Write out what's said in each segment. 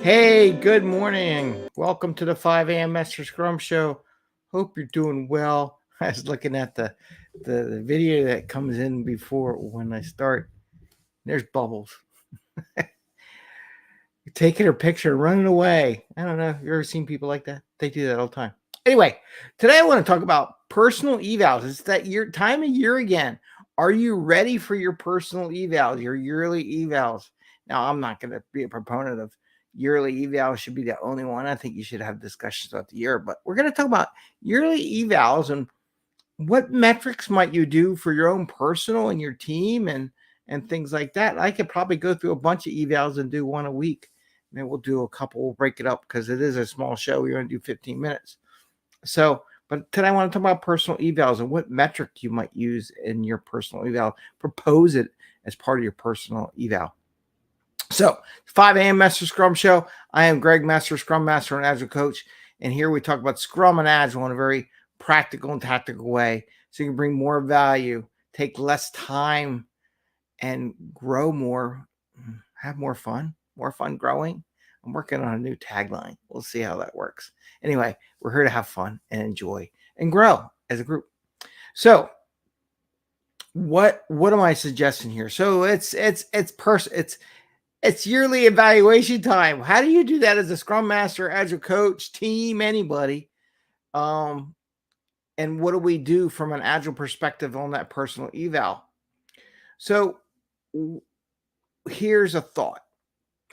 Hey, good morning. Welcome to the 5 a.m. Mester Scrum Show. Hope you're doing well. I was looking at the video that comes in before when I start. There's Bubbles. Taking her picture and running away. I don't know. Have you ever seen people like that? They do that all the time. Anyway, today I want to talk about personal evals. It's that time of year again. Are you ready for your personal evals, your yearly evals? Now, I'm not going to be a proponent of yearly evals should be the only one. I think you should have discussions throughout the year, but we're going to talk about yearly evals and what metrics might you do for your own personal and your team and things like that. I could probably go through a bunch of evals and do one a week. Maybe we'll do a couple. We'll break it up because it is a small show. We're going to do 15 minutes. So, but today I want to talk about personal evals and what metric you might use in your personal eval. Propose it as part of your personal eval. So, 5 a.m. Mester Scrum Show. I am Greg Mester, Scrum Master and Agile Coach. And here we talk about Scrum and Agile in a very practical and tactical way so you can bring more value, take less time, and grow more, have more fun growing. I'm working on a new tagline. We'll see how that works. Anyway, we're here to have fun and enjoy and grow as a group. So, what am I suggesting here? So it's yearly evaluation time. How do you do that as a Scrum Master, Agile Coach, team, anybody? And what do we do from an Agile perspective on that personal eval? So here's a thought.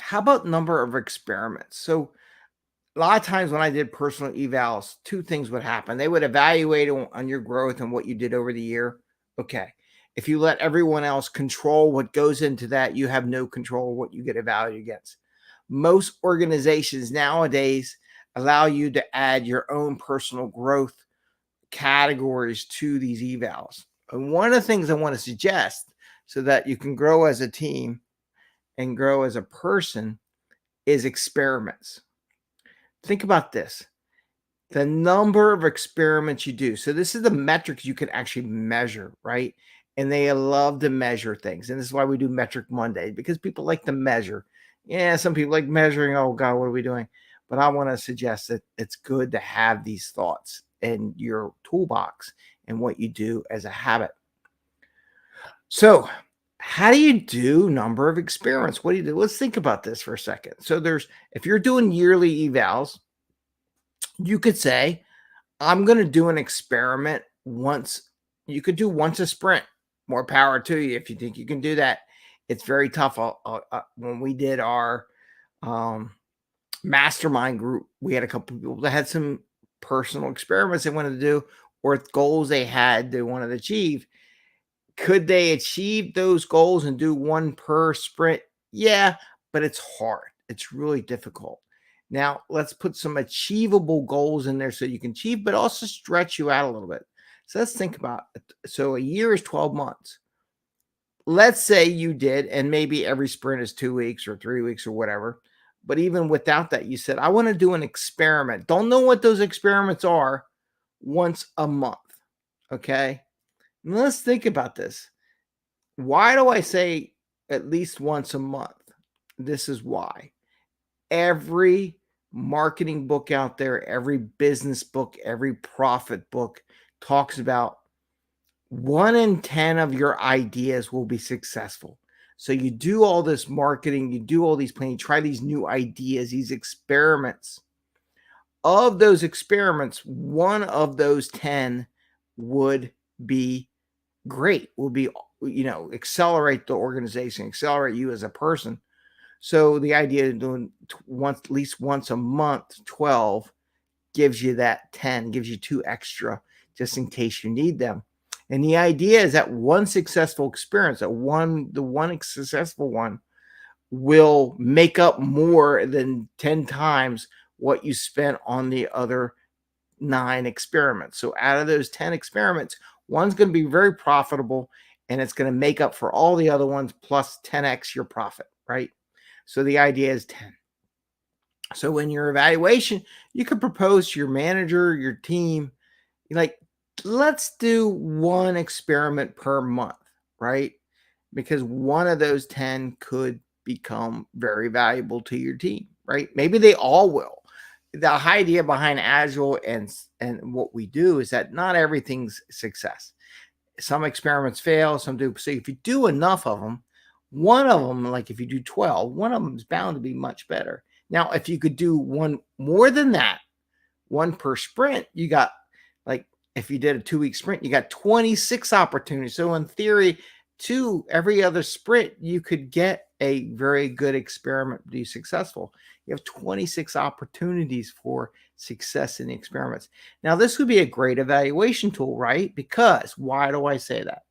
How about number of experiments? So a lot of times when I did personal evals, two things would happen. They would evaluate on your growth and what you did over the year. Okay. If you let everyone else control what goes into that, you have no control of what you get evaluated against. Most organizations nowadays allow you to add your own personal growth categories to these evals. And one of the things I want to suggest so that you can grow as a team and grow as a person is experiments. Think about this. The number of experiments you do. So this is the metrics you can actually measure, right? And they love to measure things. And this is why we do Metric Monday, because people like to measure. Yeah, some people like measuring. Oh, God, what are we doing? But I want to suggest that it's good to have these thoughts in your toolbox and what you do as a habit. So how do you do number of experiments? What do you do? Let's think about this for a second. So if you're doing yearly evals, you could say, I'm going to do an experiment once. You could do once a sprint. More power to you if you think you can do that. It's very tough. When we did our mastermind group, we had a couple of people that had some personal experiments they wanted to do or goals they wanted to achieve. Could they achieve those goals and do one per sprint? Yeah, but it's hard. It's really difficult. Now, let's put some achievable goals in there so you can achieve, but also stretch you out a little bit. So let's think about it. So a year is 12 months. Let's say you did, and maybe every sprint is 2 weeks or 3 weeks or whatever. But even without that, you said, I want to do an experiment. Don't know what those experiments are once a month. Okay. And let's think about this. Why do I say at least once a month? This is why. Every marketing book out there, every business book, every profit book talks about 1 in 10 of your ideas will be successful. So you do all this marketing, you do all these planning, try these new ideas, these experiments. Of those experiments, one of those 10 would be great, will be, accelerate the organization, accelerate you as a person. So the idea of doing at least once a month, 12 gives you that 10, gives you 2 extra just in case you need them. And the idea is that one successful experience, the one successful one will make up more than 10 times what you spent on the other 9 experiments. So out of those 10 experiments, one's going to be very profitable and it's going to make up for all the other ones plus 10x your profit, right? So the idea is 10. So in your evaluation, you could propose to your manager, your team, like, let's do 1 experiment per month, right? Because one of those 10 could become very valuable to your team. right? Maybe they all will. The idea behind agile and what we do is that not everything's success. Some experiments fail, some do. So if you do enough of them, one of them, like if you do 12, one of them is bound to be much better. Now, if you could do one more than that, one per sprint, you got, like, if you did a 2-week sprint, you got 26 opportunities. So in theory, every other sprint, you could get a very good experiment to be successful. You have 26 opportunities for success in the experiments. Now, this would be a great evaluation tool, right? Because why do I say that?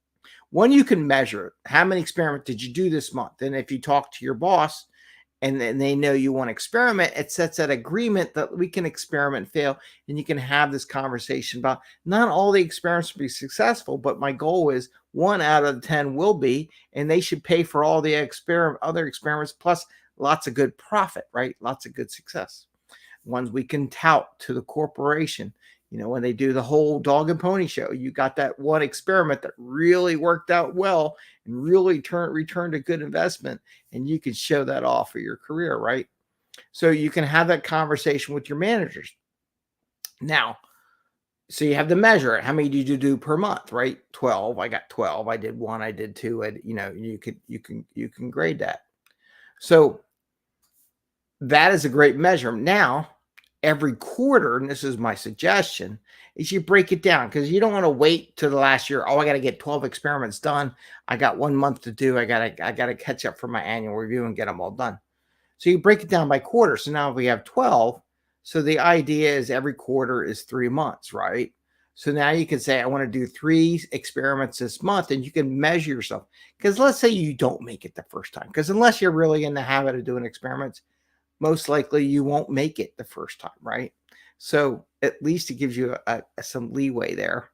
One, you can measure how many experiments did you do this month. And if you talk to your boss, and then they know you want to experiment, it sets that agreement that we can experiment, fail, and you can have this conversation about not all the experiments will be successful, but my goal is 1 out of 10 will be, and they should pay for all the other experiments plus lots of good profit, right? Lots of good success. Ones we can tout to the corporation. When they do the whole dog and pony show, you got that one experiment that really worked out well and really returned a good investment, and you can show that off for your career, right? So you can have that conversation with your managers. Now, so you have to measure it. How many did you do per month, right? 12. I got 12. I did 1. I did 2. You can grade that. So that is a great measure. Now, every quarter, and this is my suggestion, is you break it down, because you don't want to wait to the last year. Oh, I got to get 12 experiments done. I got 1 month to do. I got to catch up for my annual review and get them all done. So you break it down by quarter. So now if we have 12, so the idea is every quarter is 3 months, right? So now you can say, I want to do 3 experiments this month, and you can measure yourself. Because let's say you don't make it the first time, because unless you're really in the habit of doing experiments, most likely you won't make it the first time, right? So at least it gives you some leeway there.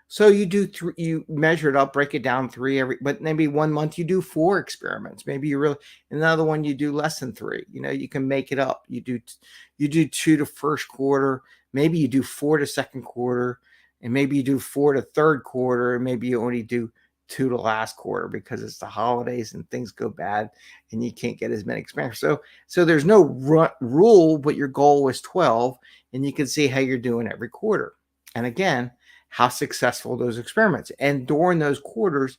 So you do 3, you measure it up, break it down 3 but maybe 1 month you do 4 experiments. Maybe another one you do less than 3. You can make it up. You do 2 to first quarter, maybe you do 4 to second quarter, and maybe you do 4 to third quarter, and maybe you only do 2 to last quarter because it's the holidays and things go bad and you can't get as many experiments. So there's no rule, but your goal was 12, and you can see how you're doing every quarter. And again, how successful those experiments. And during those quarters,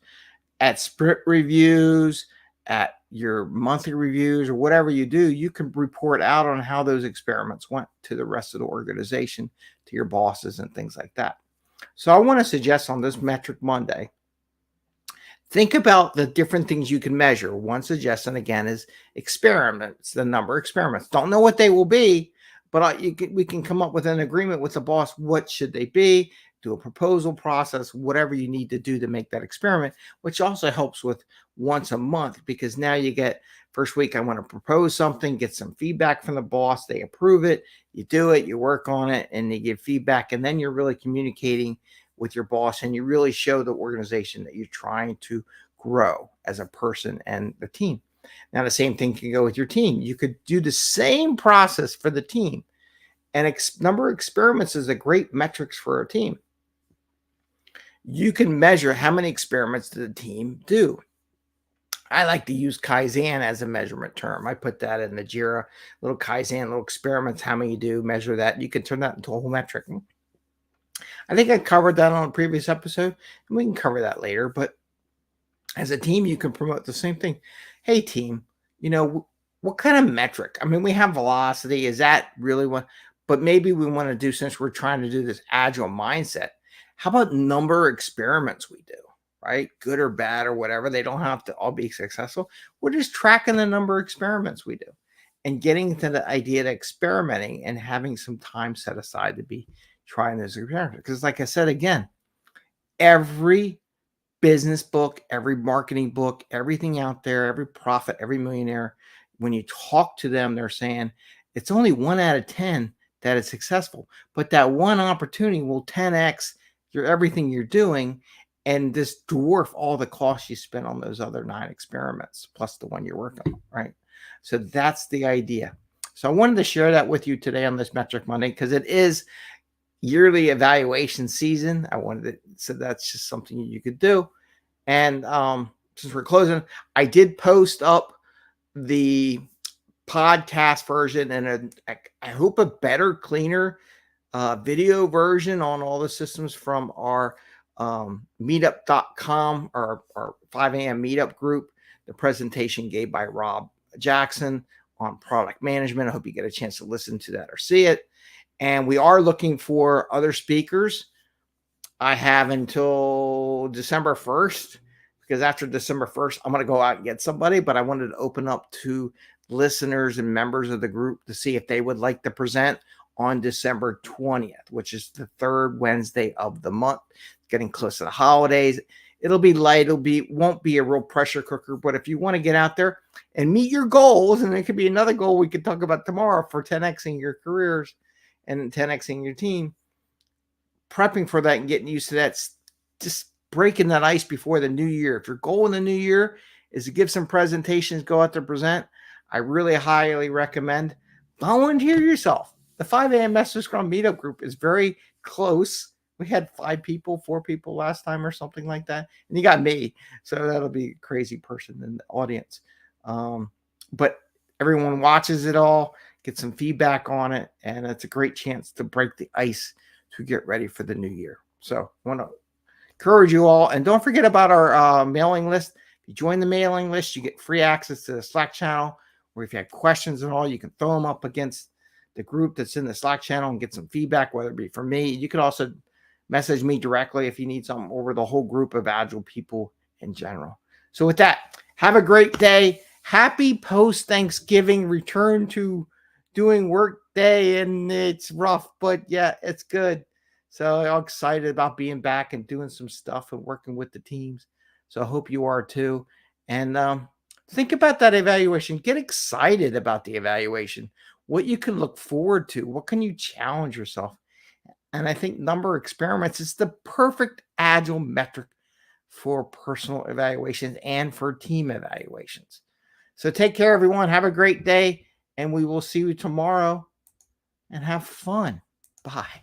at sprint reviews, at your monthly reviews, or whatever you do, you can report out on how those experiments went to the rest of the organization, to your bosses and things like that. So I want to suggest on this Metric Monday, think about the different things you can measure. One suggestion, again, is experiments, the number of experiments. Don't know what they will be, but we can come up with an agreement with the boss. What should they be? Do a proposal process, whatever you need to do to make that experiment, which also helps with once a month, because now you get, first week, I want to propose something, get some feedback from the boss. They approve it. You do it, you work on it, and they give feedback. And then you're really communicating with your boss, and you really show the organization that you're trying to grow as a person and the team. Now, the same thing can go with your team. You could do the same process for the team. And number of experiments is a great metrics for a team. You can measure how many experiments did the team do. I like to use Kaizen as a measurement term. I put that in the Jira, little Kaizen, little experiments, how many you do, measure that. You can turn that into a whole metric. I think I covered that on a previous episode, and we can cover that later. But as a team, you can promote the same thing. Hey, team, what kind of metric? I mean, we have velocity. Is that really what? But maybe we want to do, since we're trying to do this agile mindset, how about number of experiments we do, right? Good or bad or whatever. They don't have to all be successful. We're just tracking the number of experiments we do and getting to the idea of experimenting and having some time set aside to be trying those experiments. Because like I said, again, every business book, every marketing book, everything out there, every prophet, every millionaire, when you talk to them, they're saying it's only 1 out of 10 that is successful. But that one opportunity will 10x everything you're doing, and this dwarf all the costs you spent on those other 9 experiments, plus the one you're working on, right? So that's the idea. So I wanted to share that with you today on this Metric Monday, because it is yearly evaluation season. So that's just something you could do. And since we're closing, I did post up the podcast version and I hope a better, cleaner video version on all the systems from our meetup.com or our 5 a.m. meetup group. The presentation gave by Rob Jackson on product management. I hope you get a chance to listen to that or see it. And we are looking for other speakers. I have until December 1st, because after December 1st, I'm going to go out and get somebody, but I wanted to open up to listeners and members of the group to see if they would like to present on December 20th, which is the third Wednesday of the month. Getting close to the holidays. It'll be light. Won't be a real pressure cooker, but if you want to get out there and meet your goals, and it could be another goal we could talk about tomorrow for 10xing your careers and 10xing your team, prepping for that and getting used to that, just breaking that ice before the new year. If your goal in the new year is to give some presentations, go out there, present, I really highly recommend volunteer yourself. The 5 a.m. Mester Scrum meetup group is very close. We had 4 people last time or something like that. And you got me. So that'll be a crazy person in the audience. But everyone watches it all, get some feedback on it. And it's a great chance to break the ice to get ready for the new year. So I want to encourage you all. And don't forget about our mailing list. If you join the mailing list, you get free access to the Slack channel, where if you have questions and all, you can throw them up against the group that's in the Slack channel and get some feedback, whether it be from me. You could also message me directly if you need something, over the whole group of Agile people in general. So with that, have a great day. Happy post-Thanksgiving return to doing work day, and it's rough, but yeah, it's good. So I'm excited about being back and doing some stuff and working with the teams. So I hope you are too. And think about that evaluation. Get excited about the evaluation, what you can look forward to, what can you challenge yourself. And I think number of experiments is the perfect Agile metric for personal evaluations and for team evaluations. So take care, everyone. Have a great day, and we will see you tomorrow, and have fun. Bye.